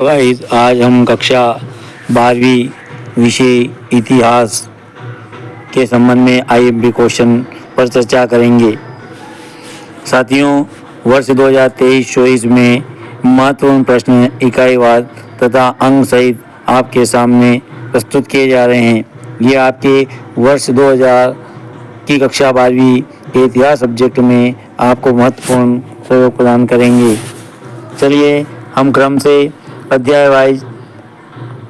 Guys, आज हम कक्षा 12वीं विषय इतिहास के संबंध में आईएमपी क्वेश्चन पर चर्चा करेंगे। साथियों, वर्ष 2023-24 में महत्वपूर्ण प्रश्न इकाईवार तथा अंक सहित आपके सामने प्रस्तुत किए जा रहे हैं। ये आपके वर्ष 2000 की कक्षा 12वीं के इतिहास सब्जेक्ट में आपको महत्वपूर्ण सहयोग प्रदान करेंगे। चलिए हम क्रम से अध्याय वाइज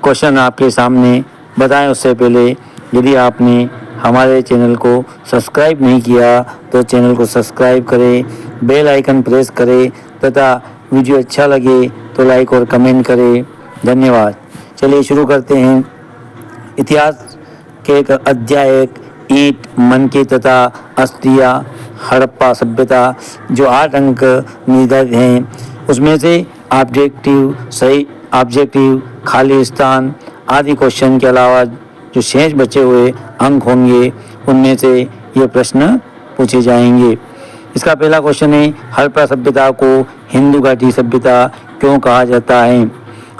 क्वेश्चन आपके सामने बताएं। उससे पहले यदि आपने हमारे चैनल को सब्सक्राइब नहीं किया तो चैनल को सब्सक्राइब करें, बेल आइकन प्रेस करें तथा वीडियो अच्छा लगे तो लाइक और कमेंट करें। धन्यवाद। चलिए शुरू करते हैं। इतिहास के अध्याय ईंट, मनके तथा अस्थियां, हड़प्पा सभ्यता, जो 8 अंक निर्धारित हैं उसमें से ऑब्जेक्टिव, सही ऑब्जेक्टिव, खाली स्थान आदि क्वेश्चन के अलावा जो शेष बचे हुए अंक होंगे उनमें से ये प्रश्न पूछे जाएंगे। इसका पहला क्वेश्चन है, हड़प्पा सभ्यता को हिंदू घाटी सभ्यता क्यों कहा जाता है?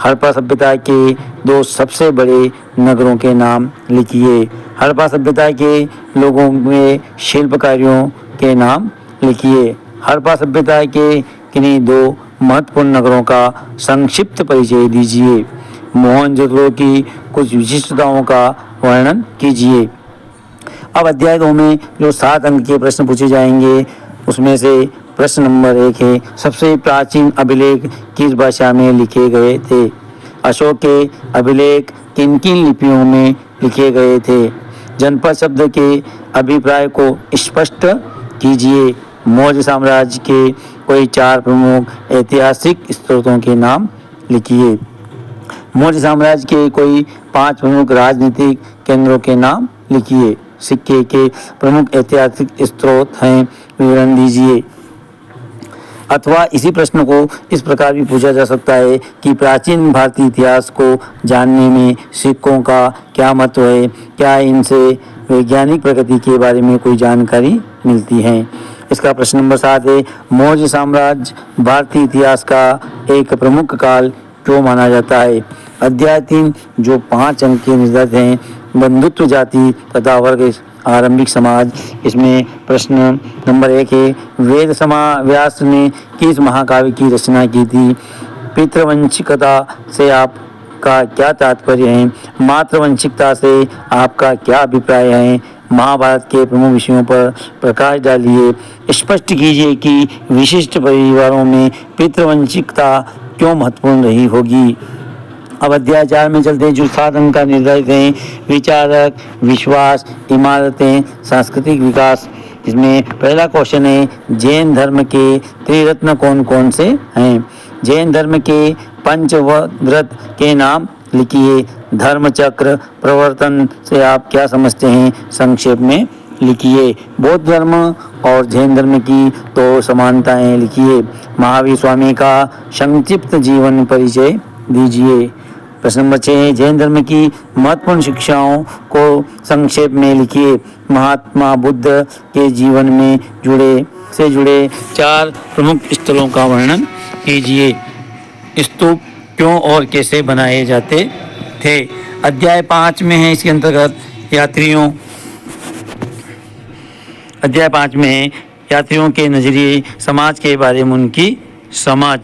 हड़प्पा सभ्यता के 2 सबसे बड़े नगरों के नाम लिखिए। हड़प्पा सभ्यता के लोगों में शिल्पकारियों के नाम लिखिए। हड़प्पा सभ्यता के किन्हीं 2 महत्वपूर्ण नगरों का संक्षिप्त परिचय दीजिए। मोहनजोदड़ो की कुछ विशिष्टताओं का वर्णन कीजिए। अब अध्याय 2 में जो 7 अंक के प्रश्न पूछे जाएंगे उसमें से प्रश्न नंबर 1 है, सबसे प्राचीन अभिलेख किस भाषा में लिखे गए थे? अशोक के अभिलेख किन किन लिपियों में लिखे गए थे? जनपद शब्द के अभिप्राय को स्पष्ट कीजिए। मौर्य साम्राज्य के कोई 4 प्रमुख ऐतिहासिक स्रोतों के नाम लिखिए। मौर्य साम्राज्य के कोई 5 प्रमुख राजनीतिक केंद्रों के नाम लिखिए। सिक्के के प्रमुख ऐतिहासिक स्रोत हैं, विवरण दीजिए। अथवा इसी प्रश्न को इस प्रकार भी पूछा जा सकता है कि प्राचीन भारतीय इतिहास को जानने में सिक्कों का क्या महत्व है? क्या इनसे वैज्ञानिक प्रगति के बारे में कोई जानकारी मिलती है? इसका प्रश्न नंबर 7 है, मौर्य साम्राज्य भारतीय इतिहास का एक प्रमुख काल क्यों माना जाता है? अध्याय 3 जो 5 अंक के निर्धारित हैं, बंधुत्व, जाति तथा वर्ग, आरंभिक समाज। इसमें प्रश्न नंबर 1 है, वेद व्यास ने किस महाकाव्य की रचना की थी? पितृवंशिकता से आपका क्या तात्पर्य है? मातृवंशिकता से आपका क्या अभिप्राय है? महाभारत के प्रमुख विषयों पर प्रकाश डालिए। स्पष्ट कीजिए कि विशिष्ट परिवारों में पितृवंशिकता क्यों महत्वपूर्ण रही होगी। अब अध्याय 4 में चलते हैं, जो 7 अंक का निर्धारित हैं, विचारक, विश्वास, इमारतें, सांस्कृतिक विकास। इसमें पहला क्वेश्चन है, जैन धर्म के त्रिरत्न कौन कौन से हैं? जैन धर्म के पंचव्रत के नाम लिखिए। धर्मचक्र प्रवर्तन से आप क्या समझते हैं? संक्षेप में लिखिए। बौद्ध धर्म और जैन धर्म की 2 समानताएं लिखिए। महावीर स्वामी का संक्षिप्त जीवन परिचय दीजिए। प्रश्न नंबर 6 है, जैन धर्म की महत्वपूर्ण शिक्षाओं को संक्षेप में लिखिए। महात्मा बुद्ध के जीवन में जुड़े 4 प्रमुख स्थलों का वर्णन कीजिए। स्तूप क्यों और कैसे बनाए जाते थे? अध्याय 5 में है, इसके अंतर्गत अध्याय 5 में है, यात्रियों के नजरिए, समाज के बारे में उनकी समझ।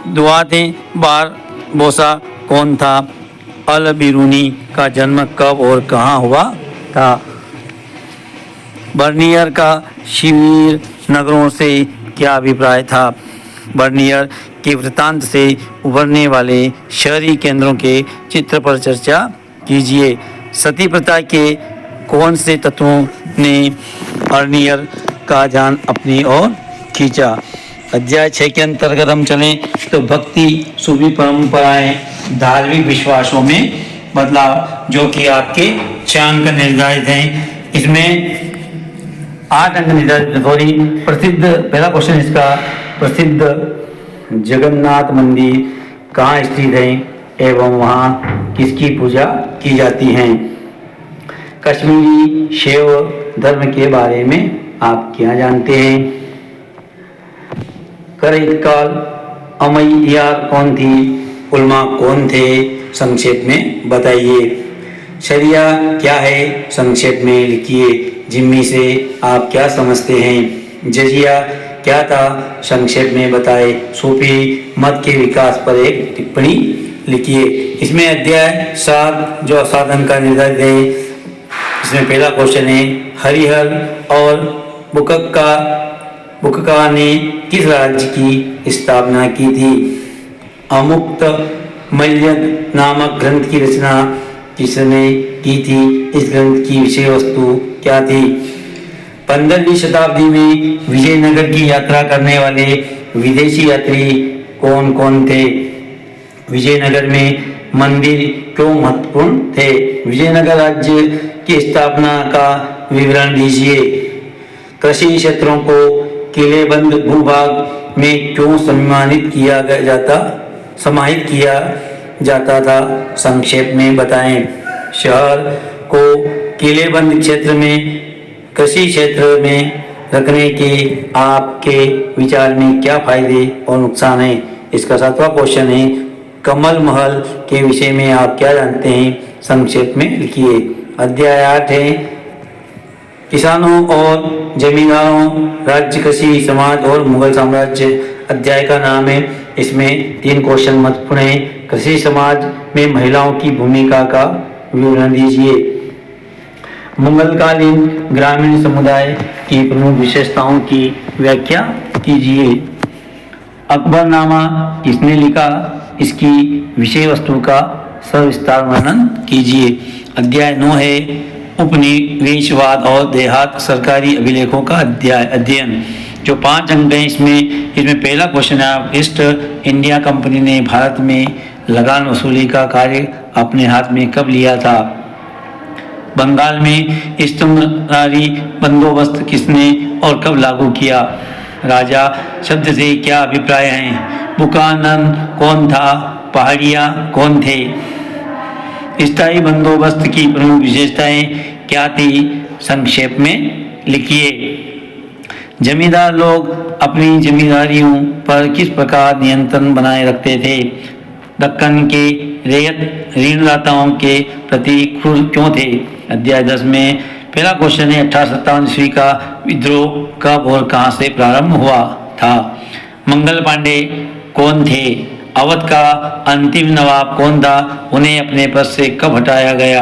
दुआते बारबोसा कौन था? अल बिरूनी का जन्म कब और कहाँ हुआ था? बर्नियर का शिविर नगरों से क्या अभिप्राय था? बर्नियर के वृत्तांत से उभरने वाले शहरी केंद्रों के चित्र पर चर्चा कीजिए। सती प्रथा के कौन से तत्वों ने बर्नियर का ध्यान अपनी ओर खींचा? अध्याय 6 के अंतर्गत हम चलें तो भक्ति, सूफी परंपराएं, धार्मिक विश्वासों में बदलाव, जो कि आपके 6 अंक निर्धारित हैं। इसमें 8 अंक निर्धारित। थोड़ी प्रसिद्ध, पहला क्वेश्चन इसका, प्रसिद्ध जगन्नाथ मंदिर कहाँ स्थित है एवं वहाँ किसकी पूजा की जाती है? कश्मीरी शैव धर्म के बारे में आप क्या जानते हैं? करईत काल अमैयार कौन थी उलमा कौन थे, संक्षेप में बताइए। शरिया क्या है, संक्षेप में लिखिए। जिम्मी से आप क्या समझते हैं। जजिया क्या था, संक्षेप में बताए। सूफी मत के विकास पर एक टिप्पणी लिखिए। इसमें अध्याय 7 जो साधन का निर्धारित है, इसमें पहला क्वेश्चन है हरिहर और बुक्का ने किस राज्य की स्थापना की थी। अमुक्त मल्यद नामक ग्रंथ की रचना किसने की थी। इस ग्रंथ की विषय वस्तु क्या थी। 15वीं शताब्दी में विजयनगर की यात्रा करने वाले विदेशी यात्री कौन कौन थे। विजयनगर में मंदिर क्यों महत्वपूर्ण थे। विजयनगर राज्य की स्थापना का विवरण दीजिए। कृषि क्षेत्रों को किलेबंद भूभाग में क्यों समाहित किया जाता था, संक्षेप में बताएं। शहर को किलेबंद क्षेत्र में कृषि क्षेत्र में रखने के आपके विचार में क्या फायदे और नुकसान हैं। इसका 7वां क्वेश्चन है कमल महल के विषय में आप क्या जानते हैं, संक्षेप में लिखिए। अध्याय 8 है किसानों और जमींदारों, राज्य, कृषि, समाज और मुगल साम्राज्य। अध्याय का नाम है। इसमें 3 क्वेश्चन महत्वपूर्ण है। कृषि समाज में महिलाओं की भूमिका का विवरण दीजिए। मुगलकालीन ग्रामीण समुदाय की प्रमुख विशेषताओं की व्याख्या कीजिए। अकबरनामा किसने लिखा, इसकी विषय वस्तु का सविस्तार वर्णन कीजिए। अध्याय 9 है उपनिवेशवाद और देहात सरकारी अभिलेखों का अध्ययन। जो 5 अंक हैं इसमें पहला क्वेश्चन है ईस्ट इंडिया कंपनी ने भारत में लगान वसूली का कार्य अपने हाथ में कब लिया था। बंगाल में इस्तमरारी बंदोबस्त किसने और कब लागू किया। राजा शब्द से क्या अभिप्राय हैं। बुकानन कौन था, पहाड़िया कौन थे। स्थायी बंदोबस्त की प्रमुख विशेषताएं क्या थी, संक्षेप में लिखिए। जमींदार लोग अपनी जमींदारियों पर किस प्रकार नियंत्रण बनाए रखते थे। दक्कन के रैयत ऋणदाताओं के प्रति क्रूर क्यों थे। अध्याय 10 में पहला क्वेश्चन है 1857 ईस्वी का विद्रोह कब और कहां से प्रारंभ हुआ था। मंगल पांडे कौन थे। अवध का अंतिम नवाब कौन था, उन्हें अपने पद से कब हटाया गया।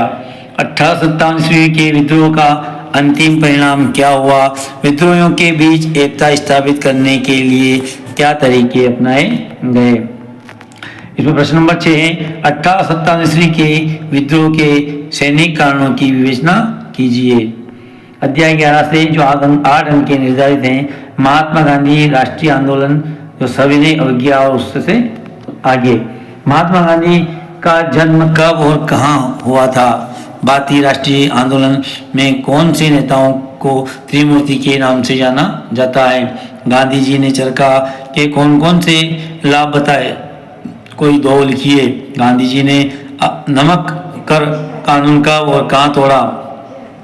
1857 ईस्वी के विद्रोह का अंतिम परिणाम क्या हुआ। विद्रोहियों के बीच एकता स्थापित करने के लिए क्या तरीके अपनाए गए। इसमें प्रश्न नंबर 6 है 1857 ईस्वी के विद्रोह के सैनिक कारणों की विवेचना कीजिए। अध्याय 11 से जो 8 अंक के निर्धारित हैं। महात्मा गांधी राष्ट्रीय आंदोलन जो सविनय अवज्ञा और उससे आगे। महात्मा गांधी का जन्म कब और कहाँ हुआ था। भारतीय राष्ट्रीय आंदोलन में कौन से नेताओं को त्रिमूर्ति के नाम से जाना जाता है। गांधी जी ने चरखा के कौन कौन से लाभ बताए, कोई 2 लिखिए। गांधी जी ने नमक कर कानून का और कहाँ तोड़ा।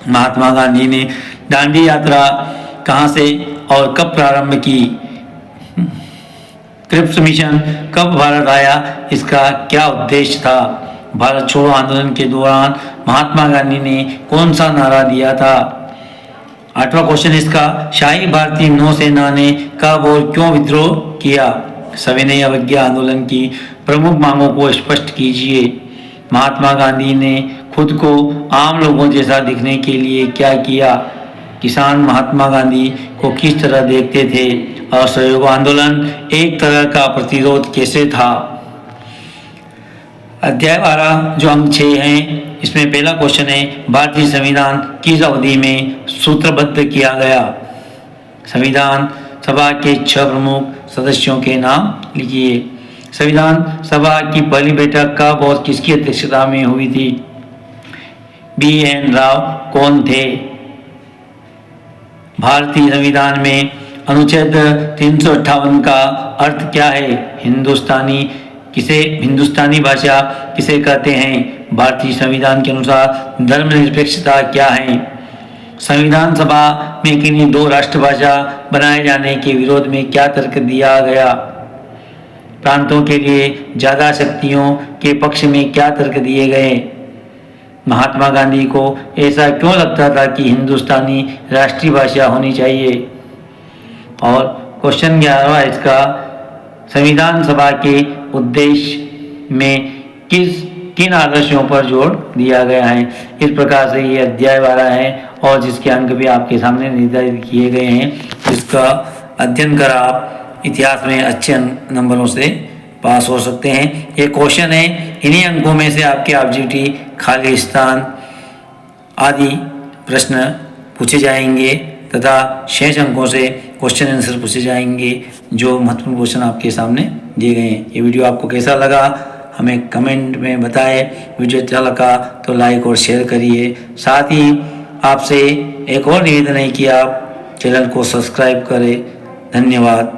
महात्मा गांधी ने दांडी यात्रा कहाँ से और कब प्रारंभ की। क्रिप्स मिशन कब भारत आया, इसका क्या उद्देश्य था। भारत छोड़ो आंदोलन के दौरान महात्मा गांधी ने कौन सा नारा दिया था। 8वां क्वेश्चन इसका शाही भारतीय नौसेना ने कब और क्यों विद्रोह किया। सविनय अवज्ञा आंदोलन की प्रमुख मांगों को स्पष्ट कीजिए। महात्मा गांधी ने खुद को आम लोगों जैसा दिखने के लिए क्या किया। किसान महात्मा गांधी को किस तरह देखते थे। असहयोग आंदोलन एक तरह का प्रतिरोध कैसे था। अध्याय 12 जो अंक 6 हैं, इसमें पहला क्वेश्चन है भारतीय संविधान किस अवधि में सूत्रबद्ध किया गया। संविधान सभा के 6 प्रमुख सदस्यों के नाम लिखिए। संविधान सभा की पहली बैठक कब और किसकी अध्यक्षता में हुई थी। BN राव कौन थे। भारतीय संविधान में अनुच्छेद 358 का अर्थ क्या है। हिंदुस्तानी भाषा किसे कहते हैं। भारतीय संविधान के अनुसार धर्मनिरपेक्षता क्या है। संविधान सभा में किन्हीं 2 राष्ट्रभाषा बनाए जाने के विरोध में क्या तर्क दिया गया। प्रांतों के लिए ज़्यादा शक्तियों के पक्ष में क्या तर्क दिए गए? महात्मा गांधी को ऐसा क्यों लगता था कि हिंदुस्तानी राष्ट्रीय भाषा होनी चाहिए? और क्वेश्चन 11वां इसका, संविधान सभा के उद्देश्य में किन आदर्शों पर जोर दिया गया है? इस प्रकार से ये अध्याय 12 है और जिसके अंक भी आपके सामने निर्धारित किए गए हैं। इसका अध्ययन कर आप इतिहास में अच्छे नंबरों से पास हो सकते हैं। ये क्वेश्चन है, इन्हीं अंकों में से आपके ऑब्जेक्टिव खाली स्थान आदि प्रश्न पूछे जाएंगे तथा शेष अंकों से क्वेश्चन आंसर पूछे जाएंगे जो महत्वपूर्ण क्वेश्चन आपके सामने दिए गए हैं। ये वीडियो आपको कैसा लगा हमें कमेंट में बताएं। वीडियो अच्छा लगा तो लाइक और शेयर करिए। साथ ही आपसे एक और निवेदन है कि आप चैनल को सब्सक्राइब करें। धन्यवाद।